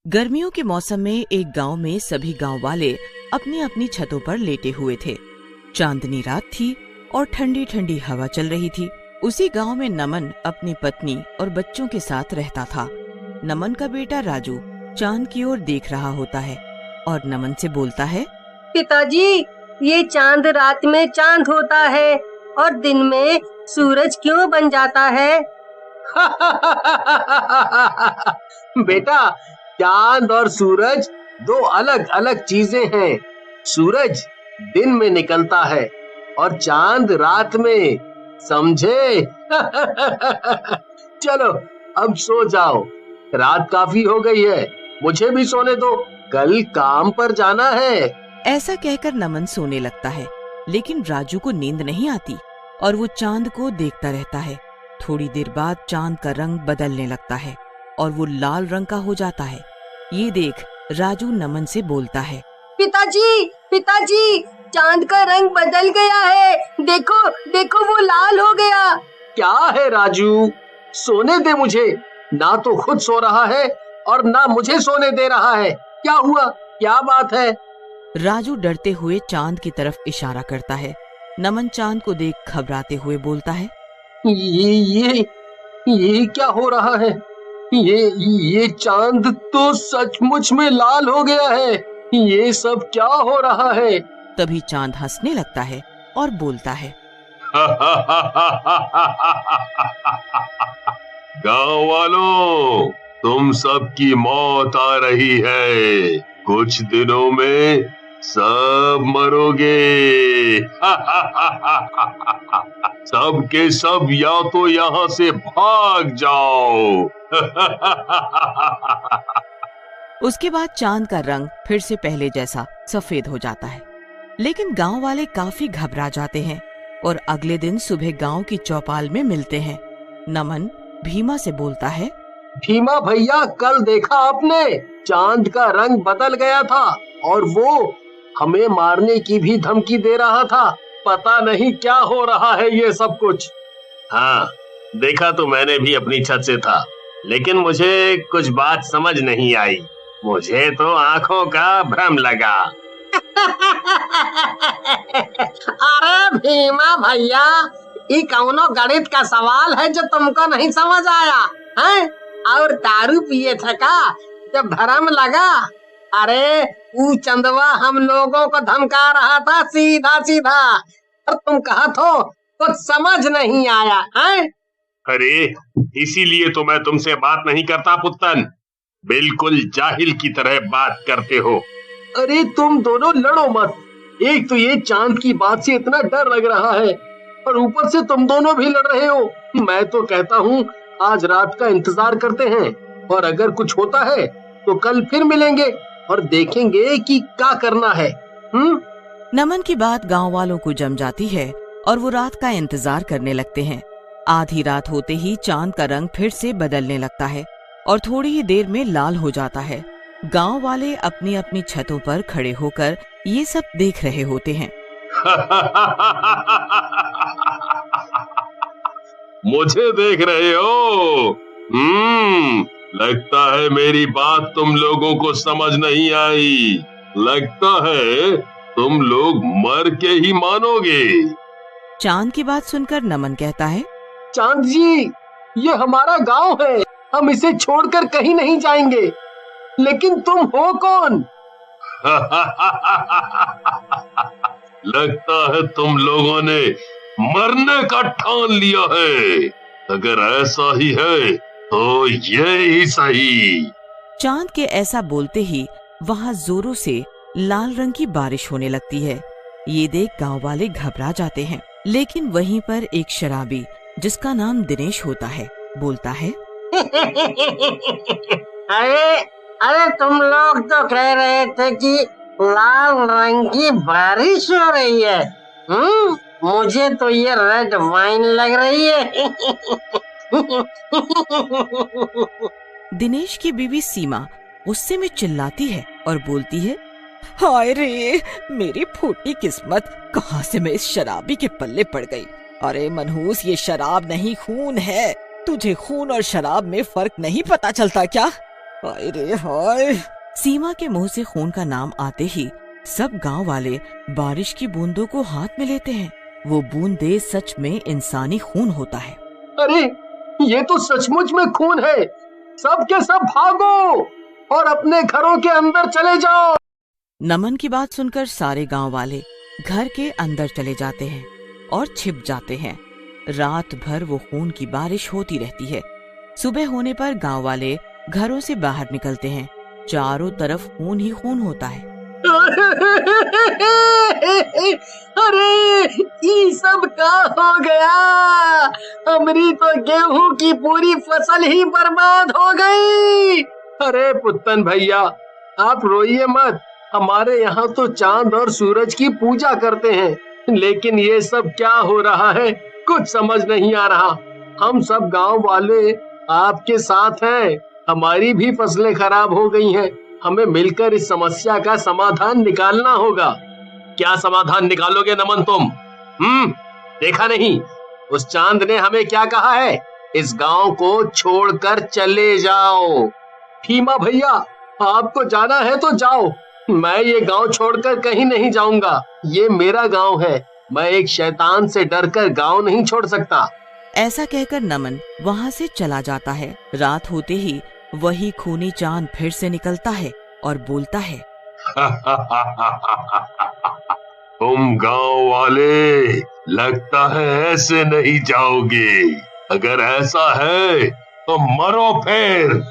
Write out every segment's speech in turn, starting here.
गर्मियों के मौसम में एक गांव में सभी गांव वाले अपनी अपनी छतों पर लेटे हुए थे। चांदनी रात थी और ठंडी ठंडी हवा चल रही थी। उसी गांव में नमन अपनी पत्नी और बच्चों के साथ रहता था। नमन का बेटा राजू चांद की ओर देख रहा होता है और नमन से बोलता है, पिताजी, ये चांद रात में चांद होता है और दिन में सूरज क्यों बन जाता है? बेटा, चांद और सूरज दो अलग अलग चीजें हैं। सूरज दिन में निकलता है और चांद रात में, समझे? चलो अब सो जाओ, रात काफी हो गई है, मुझे भी सोने दो, कल काम पर जाना है। ऐसा कहकर नमन सोने लगता है, लेकिन राजू को नींद नहीं आती और वो चांद को देखता रहता है। थोड़ी देर बाद चांद का रंग बदलने लगता है और वो लाल रंग का हो जाता है। ये देख राजू नमन से बोलता है, पिताजी, पिताजी, चांद का रंग बदल गया है, देखो देखो वो लाल हो गया। क्या है राजू, सोने दे मुझे। ना तो खुद सो रहा है और ना मुझे सोने दे रहा है। क्या हुआ, क्या बात है? राजू डरते हुए चांद की तरफ इशारा करता है। नमन चांद को देख घबराते हुए बोलता है, ये क्या हो रहा है? ये चांद तो सचमुच में लाल हो गया है। ये सब क्या हो रहा है? तभी चांद हंसने लगता है और बोलता है, गांव वालों, तुम सबकी मौत आ रही है। कुछ दिनों में सब मरोगे। सब के सब या तो यहाँ से भाग जाओ। उसके बाद चांद का रंग फिर से पहले जैसा सफेद हो जाता है। लेकिन गांव वाले काफी घबरा जाते हैं और अगले दिन सुबह गांव की चौपाल में मिलते हैं। नमन भीमा से बोलता है, भीमा भैया, कल देखा आपने, चांद का रंग बदल गया था और वो हमें मारने की भी धमकी दे रहा था। पता नहीं क्या हो रहा है ये सब कुछ। हाँ, देखा तो मैंने भी अपनी छत से था, लेकिन मुझे कुछ बात समझ नहीं आई। मुझे तो आंखों का भ्रम लगा। अरे भीमा भैया, ये कौनो गणित का सवाल है जो तुमको नहीं समझ आया है? और दारू पिए थे का जब भ्रम लगा? अरे वो चंदवा हम लोगों को धमका रहा था सीधा सीधा, और तुम कहा तो कुछ समझ नहीं आया है? अरे इसीलिए तो मैं तुमसे बात नहीं करता पुत्तन। बिल्कुल जाहिल की तरह बात करते हो। अरे तुम दोनों लड़ो मत। एक तो ये चांद की बात से इतना डर लग रहा है और ऊपर से तुम दोनों भी लड़ रहे हो। मैं तो कहता हूँ आज रात का इंतजार करते हैं और अगर कुछ होता है तो कल फिर मिलेंगे और देखेंगे कि क्या करना है। नमन की बात गांव वालों को जम जाती है और वो रात का इंतजार करने लगते हैं। आधी रात होते ही चांद का रंग फिर से बदलने लगता है और थोड़ी ही देर में लाल हो जाता है। गांव वाले अपनी अपनी छतों पर खड़े होकर ये सब देख रहे होते हैं। मुझे देख रहे हो? लगता है मेरी बात तुम लोगों को समझ नहीं आई। लगता है तुम लोग मर के ही मानोगे। चांद की बात सुनकर नमन कहता है, चांद जी, ये हमारा गांव है, हम इसे छोड़कर कहीं नहीं जाएंगे। लेकिन तुम हो कौन? लगता है तुम लोगों ने मरने का ठान लिया है। अगर ऐसा ही है तो ये ही सही। चांद के ऐसा बोलते ही वहाँ जोरों से लाल रंग की बारिश होने लगती है। ये देख गांव वाले घबरा जाते हैं। लेकिन वहीं पर एक शराबी जिसका नाम दिनेश होता है बोलता है, अरे तुम लोग तो कह रहे थे कि लाल रंग की बारिश हो रही है। मुझे तो ये रेड वाइन लग रही है। दिनेश की बीवी सीमा गुस्से में चिल्लाती है और बोलती है, हाय रे, मेरी फूटी किस्मत, कहां से मैं इस शराबी के पल्ले पड़ गई। अरे मनहूस, ये शराब नहीं खून है। तुझे खून और शराब में फर्क नहीं पता चलता क्या? हाय रे हाय। सीमा के मुंह से खून का नाम आते ही सब गांव वाले बारिश की बूंदों को हाथ में लेते हैं। वो बूंदे सच में इंसानी खून होता है। अरे ये तो सचमुच में खून है। सब के सब भागो और अपने घरों के अंदर चले जाओ। नमन की बात सुनकर सारे गांव वाले घर के अंदर चले जाते हैं और छिप जाते हैं। रात भर वो खून की बारिश होती रहती है। सुबह होने पर गांव वाले घरों से बाहर निकलते हैं। चारों तरफ खून ही खून होता है। अरे ये सब क्या हो गया? हमारी तो गेहूं की पूरी फसल ही बर्बाद हो गई। अरे पुत्तन भैया, आप रोइए मत। हमारे यहाँ तो चांद और सूरज की पूजा करते हैं, लेकिन ये सब क्या हो रहा है कुछ समझ नहीं आ रहा। हम सब गांव वाले आपके साथ हैं। हमारी भी फसलें खराब हो गई हैं। हमें मिलकर इस समस्या का समाधान निकालना होगा। क्या समाधान निकालोगे नमन तुम? देखा नहीं उस चांद ने हमें क्या कहा है? इस गांव को छोड़कर चले जाओ। भीमा भैया, आपको जाना है तो जाओ। मैं ये गांव छोड़कर कहीं नहीं जाऊंगा। ये मेरा गांव है। मैं एक शैतान से डरकर गांव नहीं छोड़ सकता। ऐसा कहकर नमन वहाँ से चला जाता है। रात होते ही वही खूनी चांद फिर से निकलता है और बोलता है, तुम गांव वाले लगता है ऐसे नहीं जाओगे। अगर ऐसा है तो मरो फिर।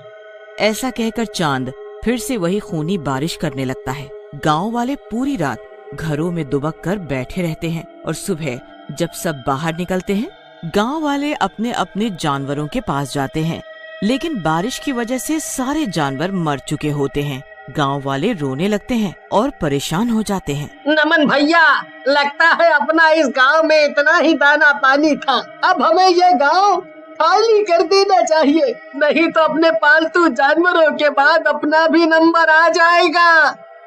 ऐसा कहकर चांद फिर से वही खूनी बारिश करने लगता है। गांव वाले पूरी रात घरों में दुबक कर बैठे रहते हैं और सुबह जब सब बाहर निकलते हैं, गांव वाले अपने अपने जानवरों के पास जाते हैं, लेकिन बारिश की वजह से सारे जानवर मर चुके होते हैं। गांव वाले रोने लगते हैं और परेशान हो जाते हैं। नमन भैया, लगता है अपना इस गांव में इतना ही दाना पानी था। अब हमें ये गांव खाली कर देना चाहिए, नहीं तो अपने पालतू जानवरों के बाद अपना भी नंबर आ जाएगा।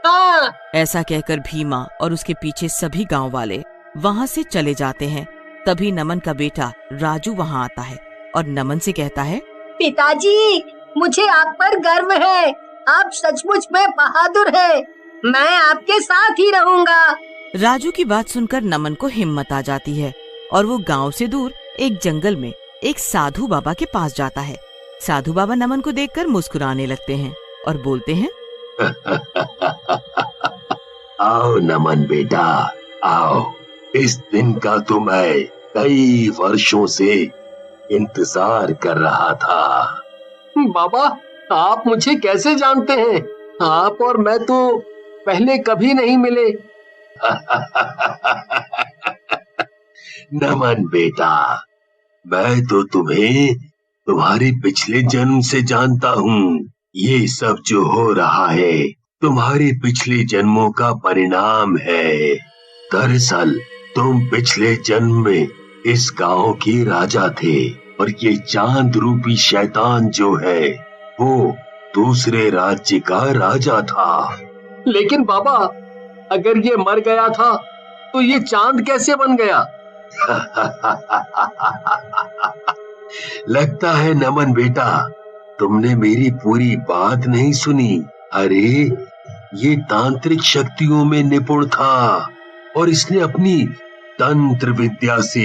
हाँ। ऐसा कहकर भीमा और उसके पीछे सभी गांव वाले वहाँ से चले जाते हैं। तभी नमन का बेटा राजू वहाँ आता है और नमन से कहता है, पिताजी, मुझे आप पर गर्व है। आप सचमुच में बहादुर हैं। मैं आपके साथ ही रहूंगा। राजू की बात सुनकर नमन को हिम्मत आ जाती है और वो गांव से दूर एक जंगल में एक साधु बाबा के पास जाता है। साधु बाबा नमन को देखकर मुस्कुराने लगते हैं और बोलते हैं, आओ नमन बेटा, आओ। इस दिन का तो मैं कई वर्षों से इंतजार कर रहा था। बाबा, आप मुझे कैसे जानते हैं? आप और मैं तो पहले कभी नहीं मिले। नमन बेटा, मैं तो तुम्हें तुम्हारे पिछले जन्म से जानता हूँ। ये सब जो हो रहा है तुम्हारे पिछले जन्मों का परिणाम है। दरअसल तुम पिछले जन्म में इस गांव के राजा थे और ये चांद रूपी शैतान जो है वो दूसरे राज्य का राजा था। लेकिन बाबा, अगर ये मर गया था तो ये चांद कैसे बन गया? लगता है नमन बेटा तुमने मेरी पूरी बात नहीं सुनी। अरे ये तांत्रिक शक्तियों में निपुण था और इसने अपनी तंत्र विद्या से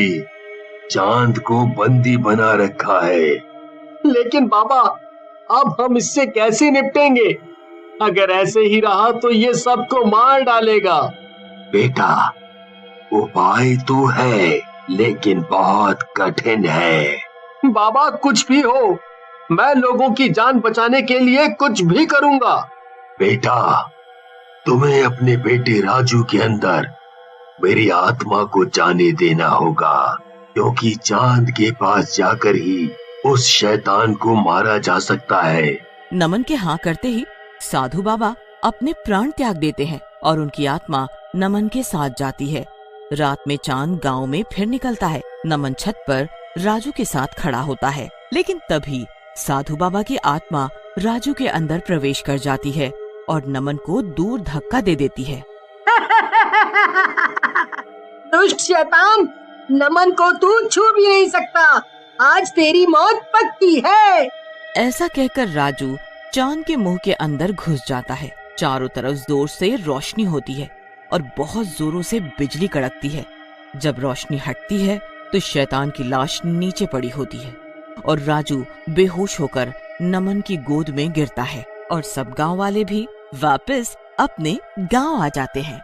चांद को बंदी बना रखा है। लेकिन बाबा, अब हम इससे कैसे निपटेंगे? अगर ऐसे ही रहा तो ये सबको मार डालेगा। बेटा, उपाय तो है लेकिन बहुत कठिन है। बाबा, कुछ भी हो, मैं लोगों की जान बचाने के लिए कुछ भी करूंगा। बेटा, तुम्हें अपने बेटे राजू के अंदर मेरी आत्मा को जाने देना होगा, क्योंकि चांद के पास जाकर ही उस शैतान को मारा जा सकता है। नमन के हाँ करते ही साधु बाबा अपने प्राण त्याग देते हैं और उनकी आत्मा नमन के साथ जाती है। रात में चांद गांव में फिर निकलता है। नमन छत पर राजू के साथ खड़ा होता है, लेकिन तभी साधु बाबा की आत्मा राजू के अंदर प्रवेश कर जाती है और नमन को दूर धक्का दे देती है। दुष्ट शैतान, नमन को तू छू भी नहीं सकता। आज तेरी मौत पक्की है। ऐसा कहकर राजू चांद के मुंह के अंदर घुस जाता है। चारों तरफ जोर से रोशनी होती है और बहुत जोरों से बिजली कड़कती है। जब रोशनी हटती है तो शैतान की लाश नीचे पड़ी होती है और राजू बेहोश होकर नमन की गोद में गिरता है और सब गांव वाले भी वापस अपने गांव आ जाते हैं।